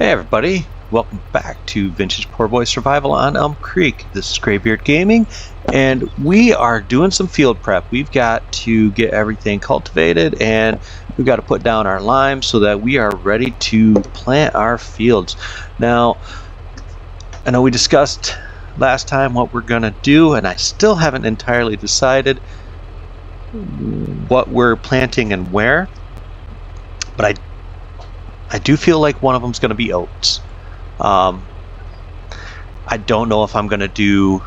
Hey everybody, welcome back to Vintage Poor Boy Survival on Elmcreek. This is Graybeard Gaming, and we are doing some field prep. We've got to get everything cultivated, and we've got to put down our lime so that we are ready to plant our fields. Now, I know we discussed last time what we're going to do, and I still haven't entirely decided what we're planting and where, but I do feel like one of them is going to be oats. I don't know if I'm going to do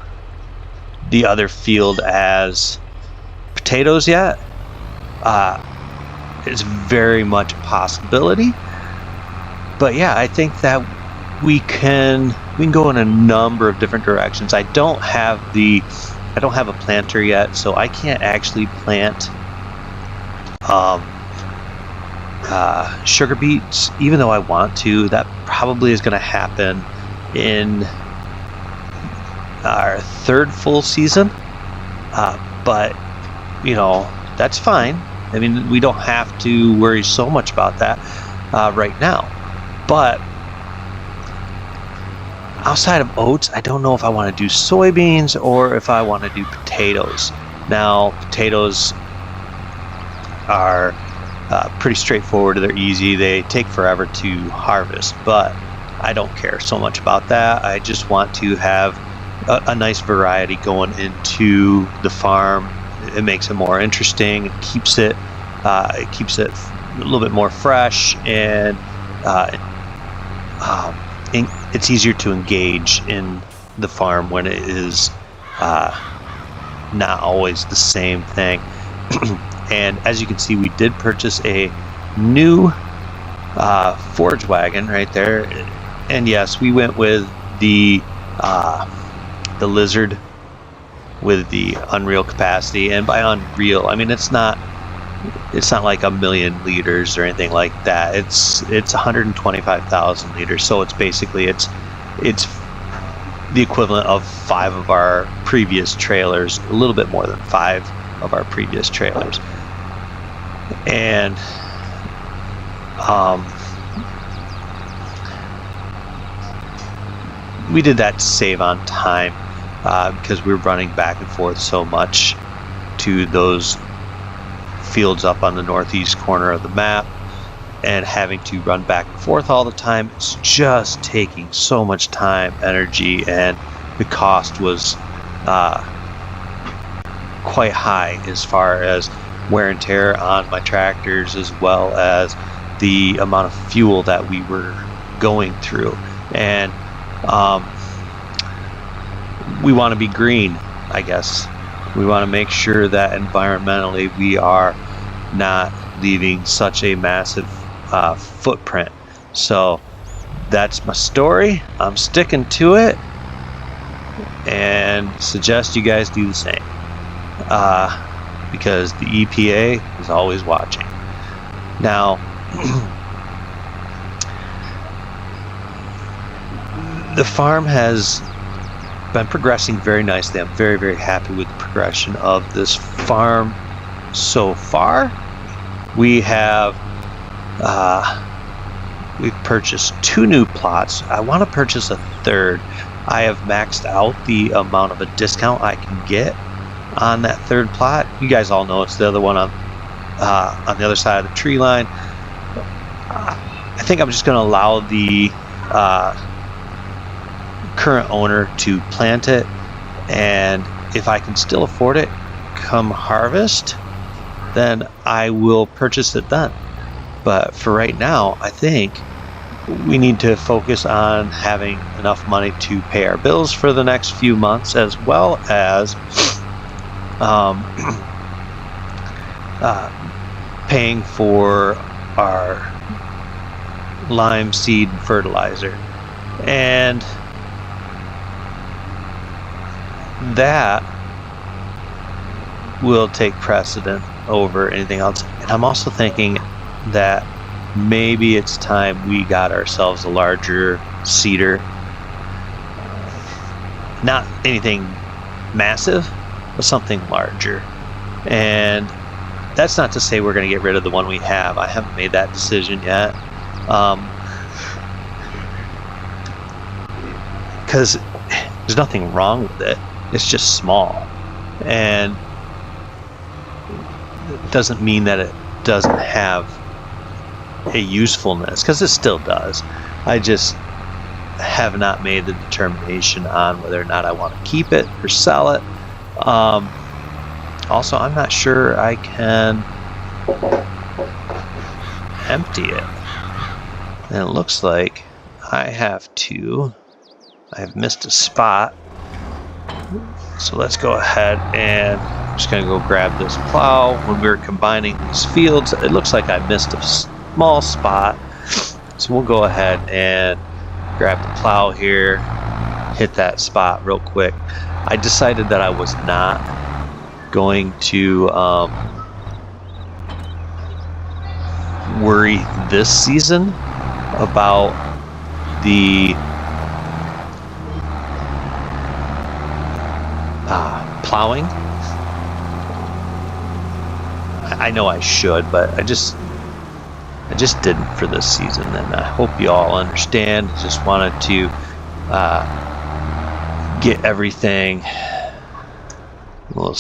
the other field as potatoes yet. It's very much a possibility. But yeah, I think that we can go in a number of different directions. I don't have a planter yet, so I can't actually plant sugar beets, even though I want to. That probably is going to happen in our third full season, but you know, that's fine. I mean, we don't have to worry so much about that right now. But outside of oats, I don't know if I want to do soybeans or if I want to do potatoes. Now, potatoes are pretty straightforward. They're easy. They take forever to harvest, but I don't care so much about that. I just want to have a nice variety going into the farm. It makes it more interesting. It keeps it a little bit more fresh, and it's easier to engage in the farm when it is not always the same thing. And as you can see, we did purchase a new forage wagon right there. And yes, we went with the Lizard with the unreal capacity. And by unreal, I mean it's not like 1 million liters or anything like that. It's 125,000 liters. So it's basically it's the equivalent of 5 of our previous trailers, a little bit more than 5 of our previous trailers. And we did that to save on time, because we were running back and forth so much to those fields up on the northeast corner of the map, and having to run back and forth all the time. It's just taking so much time, energy, and the cost was quite high as far as wear and tear on my tractors, as well as the amount of fuel that we were going through. And we want to be green, I guess. We want to make sure that environmentally we are not leaving such a massive footprint. So that's my story. I'm sticking to it, and suggest you guys do the same, because the EPA is always watching. Now, the farm has been progressing very nicely. I'm very, very happy with the progression of this farm so far. We have we've purchased 2 new plots. I want to purchase a third. I have maxed out the amount of a discount I can get on that third plot. You guys all know it's the other one on the other side of the tree line. I think I'm just going to allow the current owner to plant it, and if I can still afford it come harvest, then I will purchase it then. But for right now, I think we need to focus on having enough money to pay our bills for the next few months, as well as paying for our lime seed fertilizer. And that will take precedent over anything else. And I'm also thinking that maybe it's time we got ourselves a larger seeder. Not anything massive, but something larger. And that's not to say we're going to get rid of the one we have. I haven't made that decision yet. because there's nothing wrong with it. It's just small, and it doesn't mean that it doesn't have a usefulness, because it still does. I just have not made the determination on whether or not I want to keep it or sell it. Also, I'm not sure I can empty it, and it looks like I've missed a spot. So let's go ahead, and I'm just going to go grab this plow. When we were combining these fields, it looks like I missed a small spot. So we'll go ahead and grab the plow here, hit that spot real quick. I decided that I was not going to worry this season about the plowing. I know I should, but I just didn't for this season, and I hope you all understand. I just wanted to get everything. We'll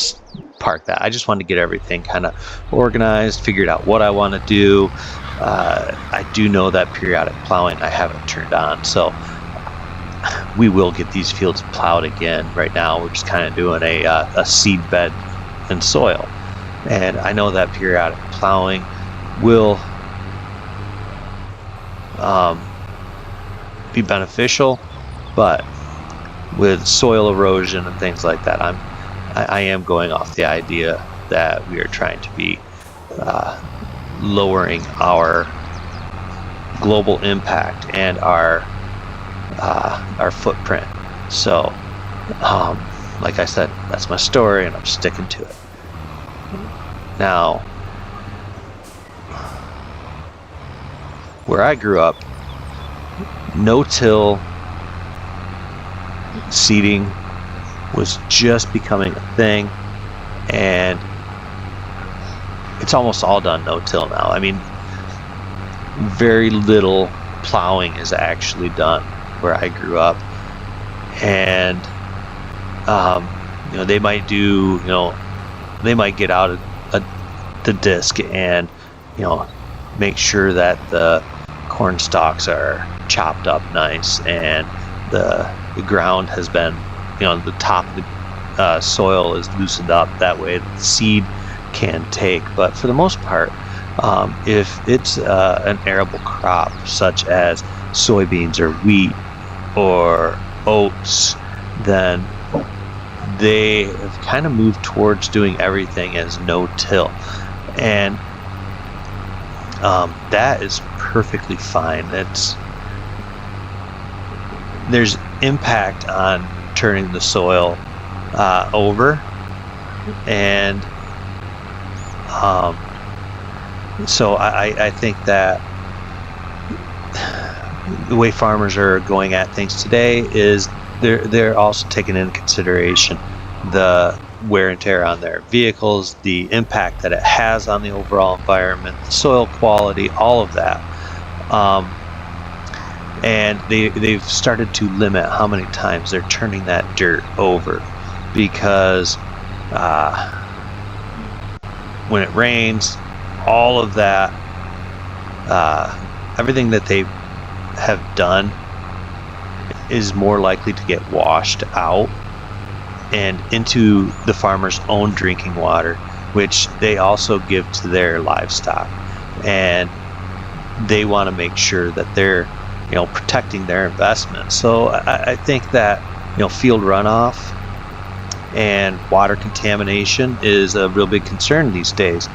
park that. I just wanted to get everything kind of organized, figured out what I want to do. I do know that periodic plowing I haven't turned on, so we will get these fields plowed again. Right now we're just kind of doing a seed bed and soil, and I know that periodic plowing will be beneficial, but with soil erosion and things like that, I am going off the idea that we are trying to be lowering our global impact and our footprint. So, like I said, that's my story, and I'm sticking to it. Now, where I grew up, no-till seeding was just becoming a thing, and it's almost all done no-till now. I mean, very little plowing is actually done where I grew up, and they might do, they might get out the disc and make sure that the corn stalks are chopped up nice, and the ground has been, the top of the soil is loosened up, that way the seed can take. But for the most part, if it's an arable crop such as soybeans or wheat or oats, then they have kind of moved towards doing everything as no-till, and that is perfectly fine. There's impact on turning the soil over, and so I think that the way farmers are going at things today is they're also taking into consideration the wear and tear on their vehicles, the impact that it has on the overall environment, the soil quality, all of that. And they've started to limit how many times they're turning that dirt over, because when it rains, all of that, everything that they have done is more likely to get washed out and into the farmer's own drinking water, which they also give to their livestock. And they want to make sure that they're protecting their investment. So I think that field runoff and water contamination is a real big concern these days,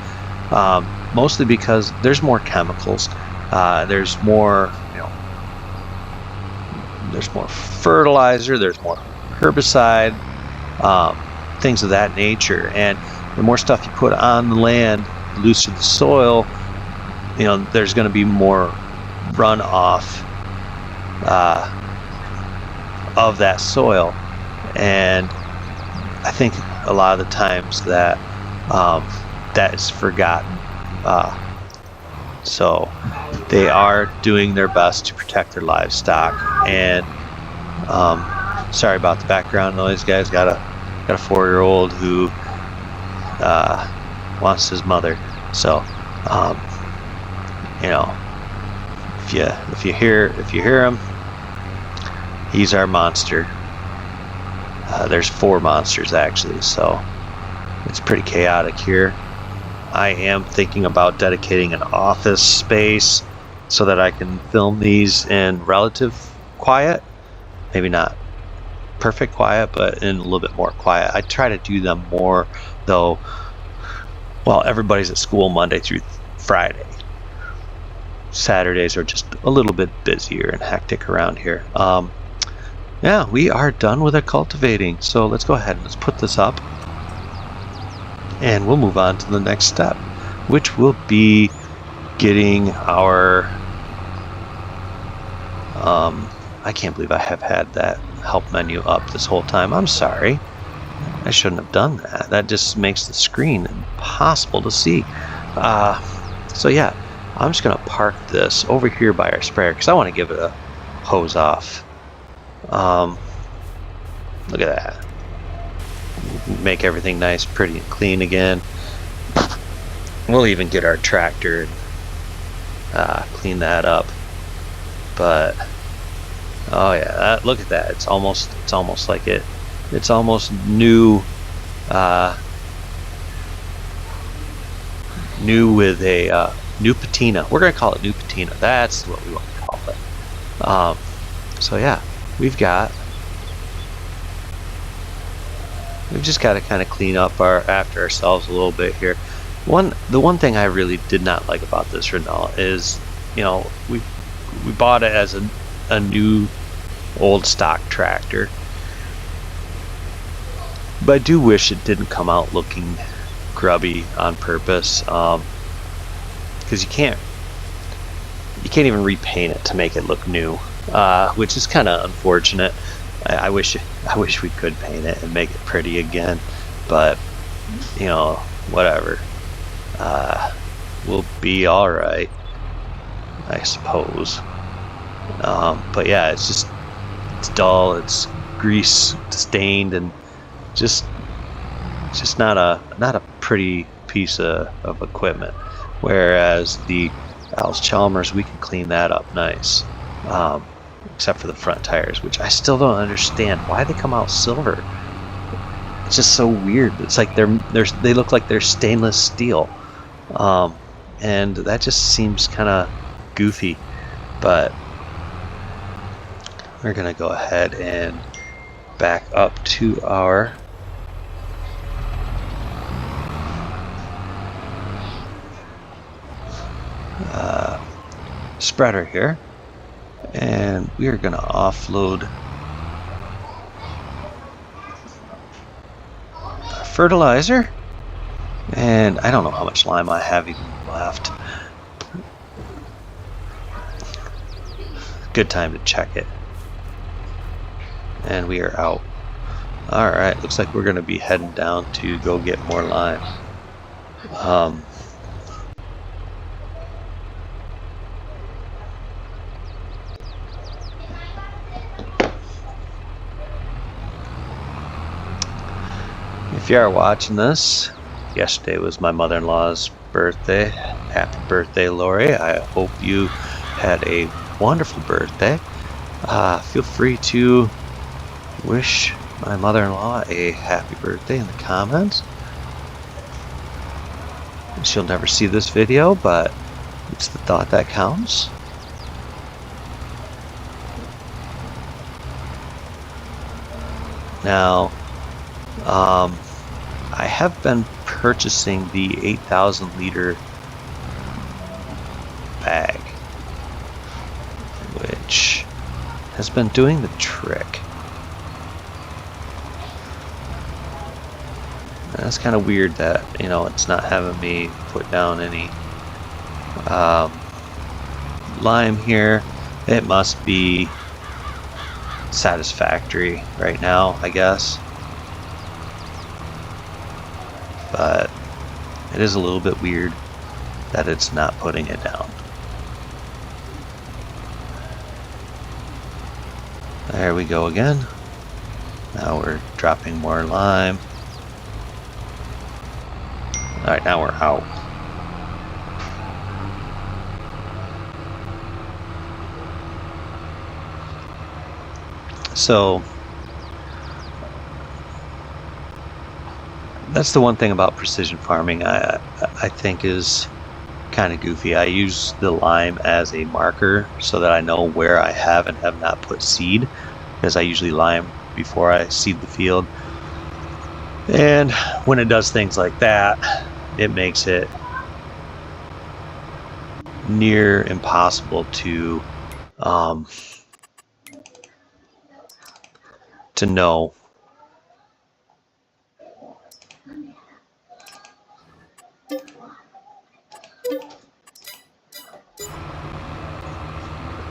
mostly because there's more chemicals, there's more fertilizer, there's more herbicide, things of that nature, and the more stuff you put on the land, the looser the soil, there's going to be more runoff of that soil. And I think a lot of the times that that is forgotten. So they are doing their best to protect their livestock, and Sorry about the background noise, guys. Got a 4-year-old who wants his mother. So, you know, if you hear him, he's our monster. There's 4 monsters actually, so it's pretty chaotic here. I am thinking about dedicating an office space so that I can film these in relative quiet. Maybe not perfect quiet, but in a little bit more quiet. I try to do them more though while everybody's at school Monday through Friday. Saturdays are just a little bit busier and hectic around here. Yeah, we are done with our cultivating, so let's go ahead and let's put this up and we'll move on to the next step, which will be getting our I can't believe I have had that help menu up this whole time. I'm sorry, I shouldn't have done that. That just makes the screen impossible to see. So yeah, I'm just gonna park this over here by our sprayer because I want to give it a hose off. Look at that. Make everything nice, pretty, and clean again. We'll even get our tractor and clean that up. But oh yeah, look at that. It's almost like it's almost new. New with a new patina. We're gonna call it new patina. That's what we want to call it. So yeah, we've just got to kind of clean up after ourselves a little bit here. The one thing I really did not like about this Renault is, you know, we bought it as a new old stock tractor, but I do wish it didn't come out looking grubby on purpose, because you can't even repaint it to make it look new, which is kind of unfortunate. I wish we could paint it and make it pretty again, but you know, whatever. We'll be all right, I suppose. But yeah, it's dull, it's grease stained, and just not a pretty piece of equipment. Whereas the Allis-Chalmers, we can clean that up nice. Except for the front tires, which I still don't understand why they come out silver. It's just so weird. It's like they look like they're stainless steel, and that just seems kind of goofy. But we're gonna go ahead and back up to our spreader here. And we are going to offload our fertilizer. And I don't know how much lime I have even left. Good time to check it. And we are out. Alright, looks like we're going to be heading down to go get more lime. If you are watching this, yesterday was my mother-in-law's birthday. Happy birthday, Lori. I hope you had a wonderful birthday. Feel free to wish my mother-in-law a happy birthday in the comments. She'll never see this video, but it's the thought that counts. Now, I have been purchasing the 8,000 liter bag, which has been doing the trick. And that's kind of weird that, you know, it's not having me put down any lime here. It must be satisfactory right now, I guess. But it is a little bit weird that it's not putting it down. There we go again. Now we're dropping more lime. Alright, now we're out. So that's the one thing about precision farming I think is kind of goofy. I use the lime as a marker so that I know where I have and have not put seed, because I usually lime before I seed the field. And when it does things like that, it makes it near impossible to know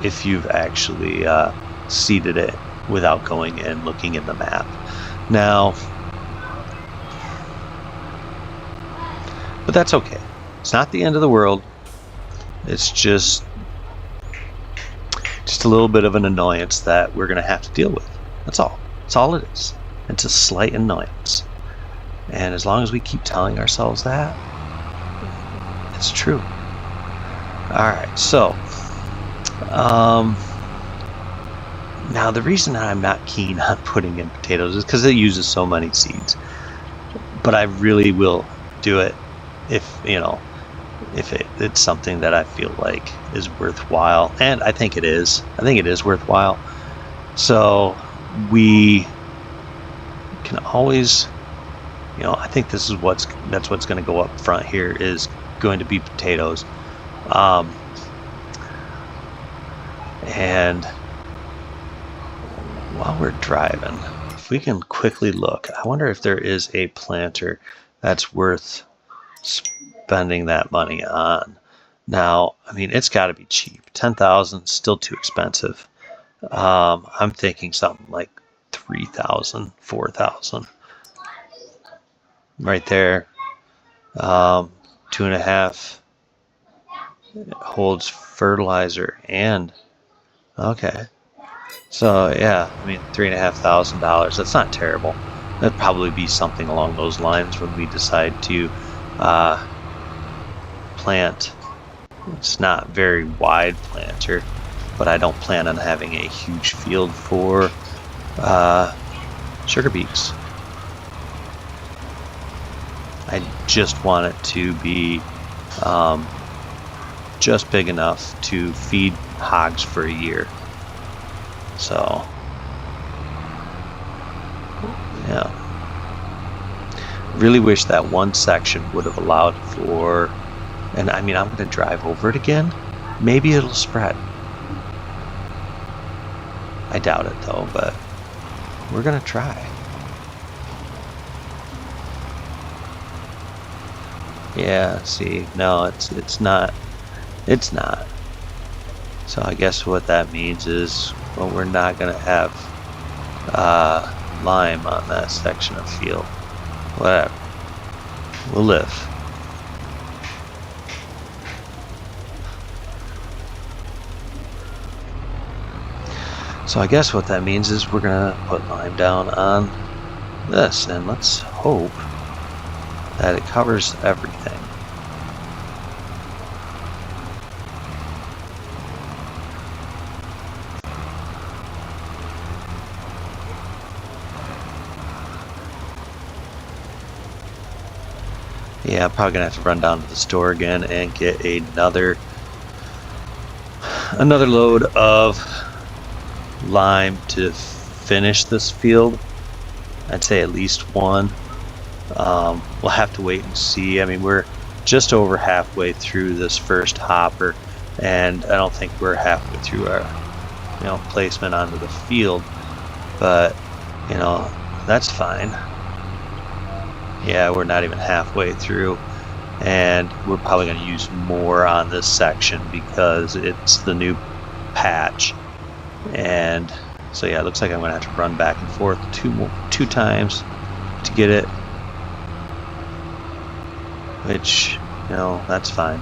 if you've actually seeded it without going and looking in the map. Now, but that's okay. It's not the end of the world. It's just a little bit of an annoyance that we're going to have to deal with. That's all. That's all it is. It's a slight annoyance. And as long as we keep telling ourselves that, it's true. Alright, so now the reason that I'm not keen on putting in potatoes is because it uses so many seeds. But I really will do it if, you know, if it's something that I feel like is worthwhile. And I think it is. I think it is worthwhile. So we can always, you know, I think this is that's what's going to go up front here is going to be potatoes. And while we're driving, if we can quickly look, I wonder if there is a planter that's worth spending that money on. Now, I mean, it's got to be cheap. 10,000 still too expensive. I'm thinking something like 3,000, 4,000. Right there. 2.5. It holds fertilizer and okay. So yeah, I mean $3,500. That's not terrible. That'd probably be something along those lines when we decide to plant. It's not very wide planter, but I don't plan on having a huge field for sugar beets. I just want it to be just big enough to feed hogs for a year. So yeah, really wish that one section would have allowed for, and I mean, I'm going to drive over it again. Maybe it'll spread. I doubt it though, but we're going to try. Yeah, see, no, it's not. It's not. So I guess what that means is, well, we're not going to have lime on that section of field. Whatever. We'll live. So I guess what that means is we're going to put lime down on this, and let's hope that it covers everything. Yeah, I'm probably gonna have to run down to the store again and get another load of lime to finish this field. I'd say at least one. We'll have to wait and see. I mean, we're just over halfway through this first hopper, and I don't think we're halfway through our, you know, placement onto the field. But you know, that's fine. Yeah, we're not even halfway through, and we're probably going to use more on this section because it's the new patch. And so yeah, it looks like I'm going to have to run back and forth two times to get it, which, you know, that's fine.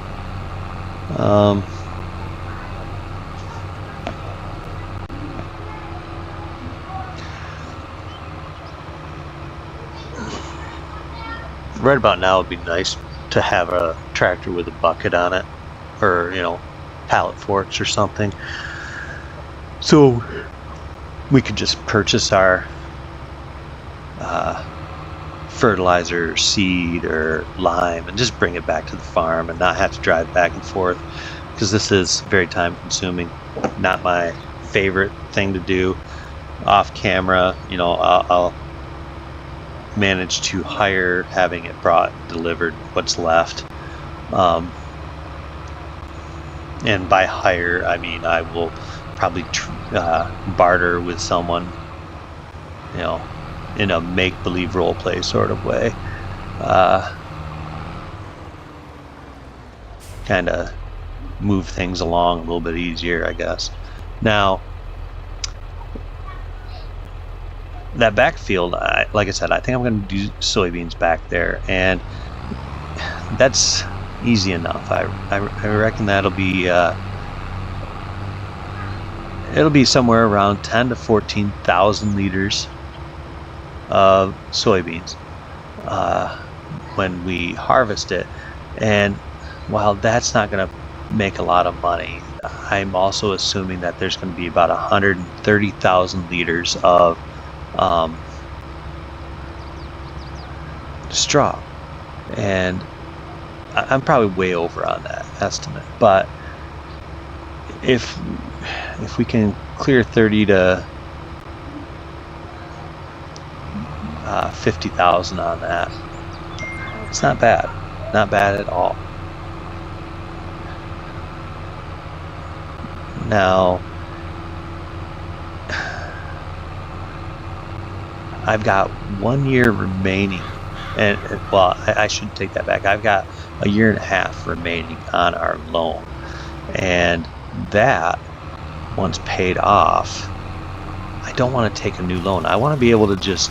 right about now it'd be nice to have a tractor with a bucket on it, or pallet forks or something, so we could just purchase our fertilizer, seed, or lime and just bring it back to the farm and not have to drive back and forth, because this is very time consuming. Not my favorite thing to do. Off camera, I'll manage to hire having it brought and delivered, what's left. And by hire, I mean I will probably barter with someone, in a make-believe role play sort of way. Kind of move things along a little bit easier, I guess. Now, that backfield, like I said, I think I'm going to do soybeans back there, and that's easy enough. I reckon that'll be it'll be somewhere around 10 to 14,000 liters of soybeans when we harvest it. And while that's not going to make a lot of money, I'm also assuming that there's going to be about 130,000 liters of straw, and I'm probably way over on that estimate, but if we can clear 30 to 50,000 on that, it's not bad at all. Now, I've got 1 year remaining, and well, I should take that back. I've got a year and a half remaining on our loan, and that, once paid off, I don't want to take a new loan. I want to be able to just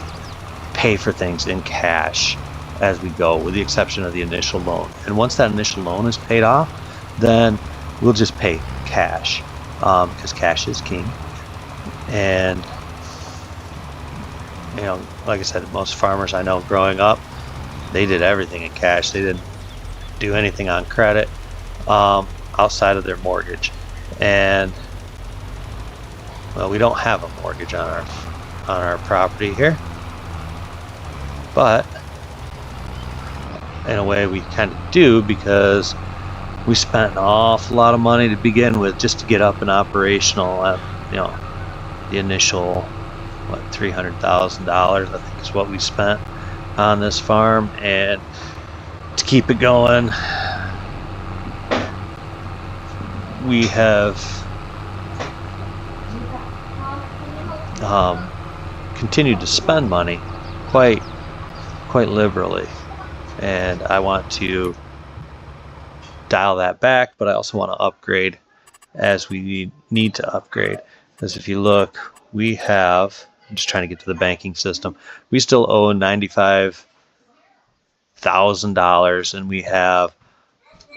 pay for things in cash as we go, with the exception of the initial loan. And once that initial loan is paid off, then we'll just pay cash, because cash is king. And like I said, most farmers I know growing up, they did everything in cash. They didn't do anything on credit outside of their mortgage. And well, we don't have a mortgage on our property here, but in a way we kind of do, because we spent an awful lot of money to begin with just to get up and operational. The initial $300,000 I think is what we spent on this farm, and to keep it going, we have continued to spend money quite liberally, and I want to dial that back, but I also want to upgrade as we need to upgrade. Because if you look, we have, I'm just trying to get to the banking system, we still owe $95,000, and we have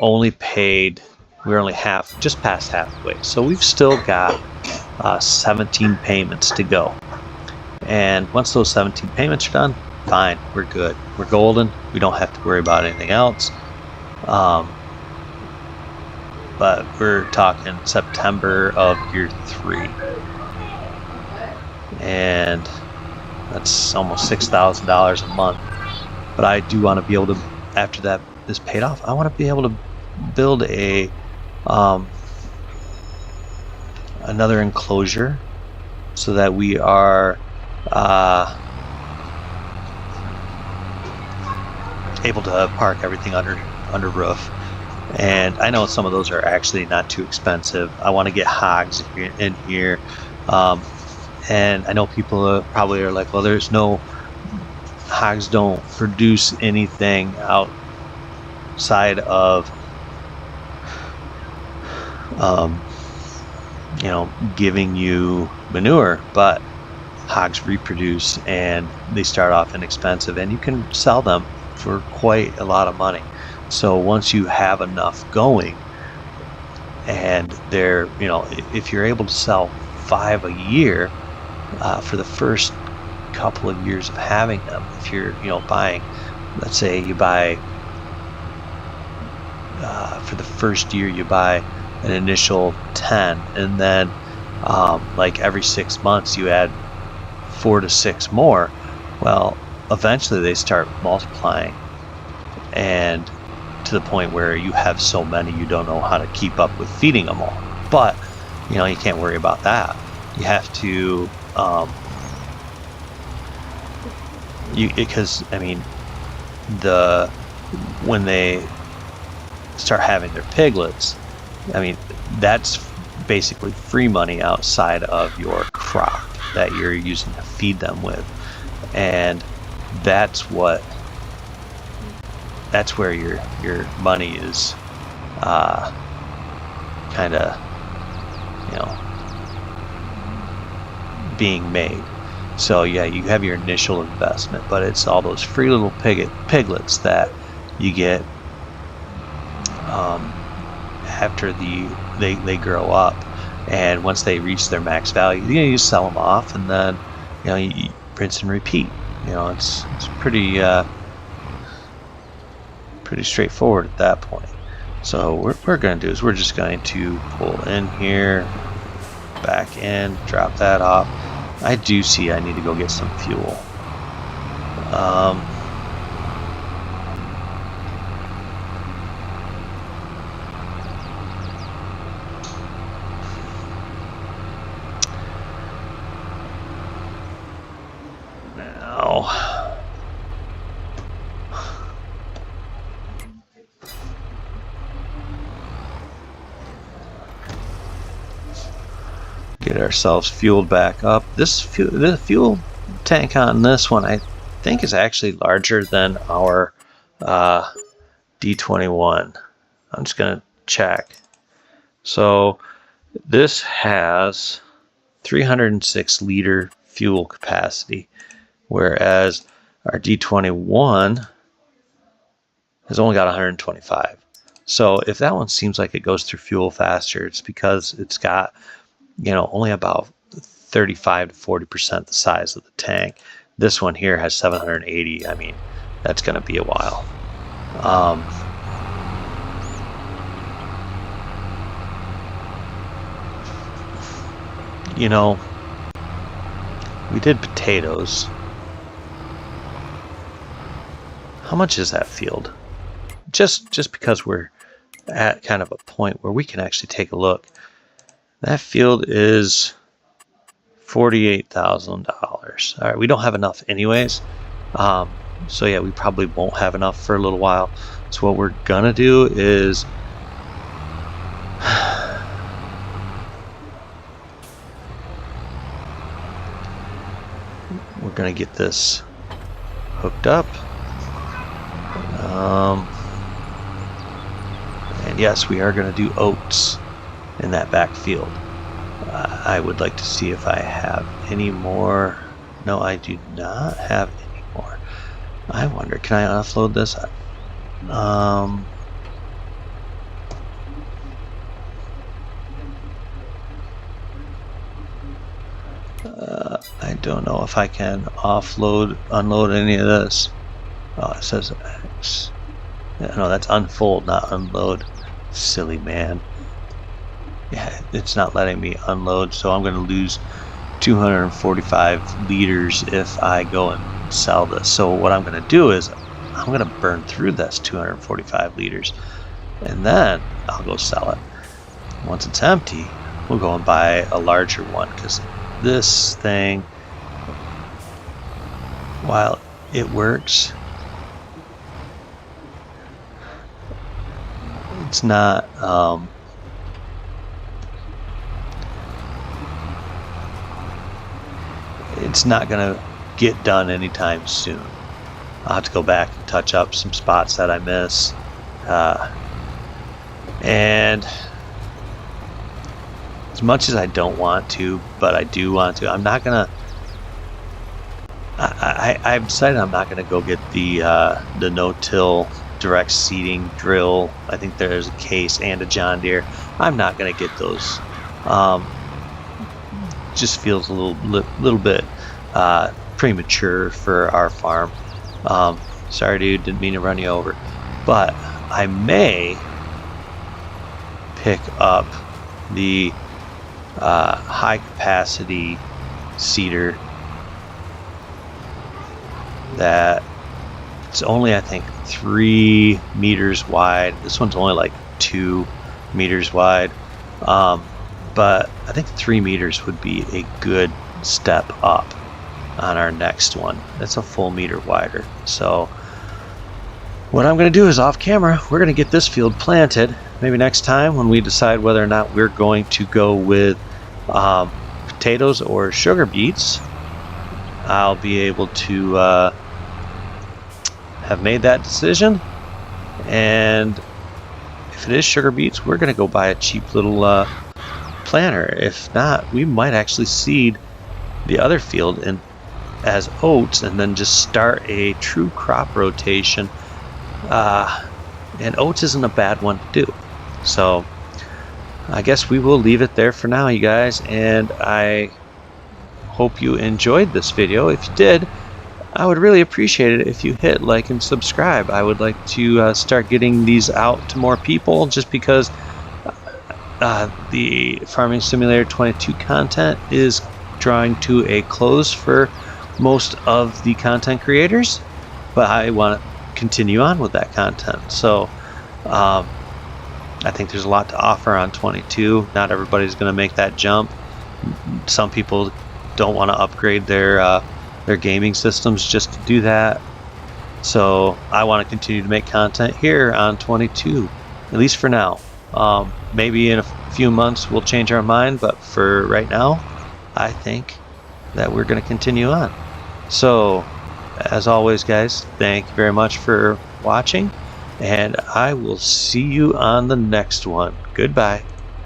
only paid, we're only just past halfway, so we've still got 17 payments to go. And once those 17 payments are done, fine, we're good, we're golden, we don't have to worry about anything else. But we're talking September of year 3, and that's almost $6,000 a month. But I do want to be able to, after that is paid off, I want to be able to build a another enclosure so that we are able to park everything under roof. And I know some of those are actually not too expensive. I want to get hogs in here, and I know people probably are like, well, there's no, hogs don't produce anything outside of giving you manure, but hogs reproduce, and they start off inexpensive, and you can sell them for quite a lot of money. So once you have enough going, and they're, if you're able to sell 5 a year for the first couple of years of having them, if you're, buying let's say you buy, for the first year you buy an initial 10, and then like every 6 months you add 4 to 6 more. Well, eventually they start multiplying, and to the point where you have so many you don't know how to keep up with feeding them all. But you can't worry about that. You have to because I mean, when they start having their piglets, I mean, that's basically free money outside of your crop that you're using to feed them with, and that's where your money is kind of being made. So yeah, you have your initial investment, but it's all those free little piglets that you get after they grow up, and once they reach their max value, you sell them off, and then you rinse and repeat. It's pretty straightforward at that point. So what we're going to do is we're just going to pull in here, back in, drop that off. I do see I need to go get some fuel. Get ourselves fueled back up. The fuel tank on this one, I think, is actually larger than our D21. I'm just gonna check. So this has 306 liter fuel capacity, whereas our D21 has only got 125. So if that one seems like it goes through fuel faster, it's because it's got only about 35 to 40% the size of the tank. This one here has 780. I mean, that's going to be a while. We did potatoes. How much is that field? Just because we're at kind of a point where we can actually take a look. That field is $48,000. All right, we don't have enough anyways. So yeah, we probably won't have enough for a little while. So what we're gonna do is we're gonna get this hooked up. And yes, we are gonna do oats in that back field. I would like to see if I have any more. No, I do not have any more. I wonder, can I offload this? I don't know if I can unload any of this. Oh, it says X. No, that's unfold, not unload. Silly man. Yeah, it's not letting me unload, so I'm going to lose 245 liters if I go and sell this. So what I'm going to do is I'm going to burn through this 245 liters, and then I'll go sell it. Once it's empty, we'll go and buy a larger one, because this thing, while it works, it's not gonna get done anytime soon. I'll have to go back and touch up some spots that I miss, and as much as I don't want to, but I do want to, I'm not gonna. I've decided I'm not gonna go get the no-till direct seeding drill. I think there's a Case and a John Deere. I'm not gonna get those. Just feels a little bit premature for our farm. Sorry, dude, didn't mean to run you over. But I may pick up the high capacity seeder that it's only, I think, 3 meters wide. This one's only like 2 meters wide. But I think 3 meters would be a good step up on our next one. That's a full meter wider. So what I'm going to do is off camera, we're going to get this field planted. Maybe next time when we decide whether or not we're going to go with potatoes or sugar beets, I'll be able to have made that decision. And if it is sugar beets, we're going to go buy a cheap little planter. If not, we might actually seed the other field in as oats and then just start a true crop rotation. And oats isn't a bad one to do. So I guess we will leave it there for now, you guys, and I hope you enjoyed this video. If you did, I would really appreciate it if you hit like and subscribe. I would like to start getting these out to more people, just because the Farming Simulator 22 content is drawing to a close for most of the content creators, but I want to continue on with that content. So I think there's a lot to offer on 22. Not everybody's going to make that jump. Some people don't want to upgrade their gaming systems just to do that. So I want to continue to make content here on 22, at least for now. Maybe in a few months we'll change our mind, but for right now, I think that we're going to continue on. So, as always, guys, thank you very much for watching, and I will see you on the next one. Goodbye.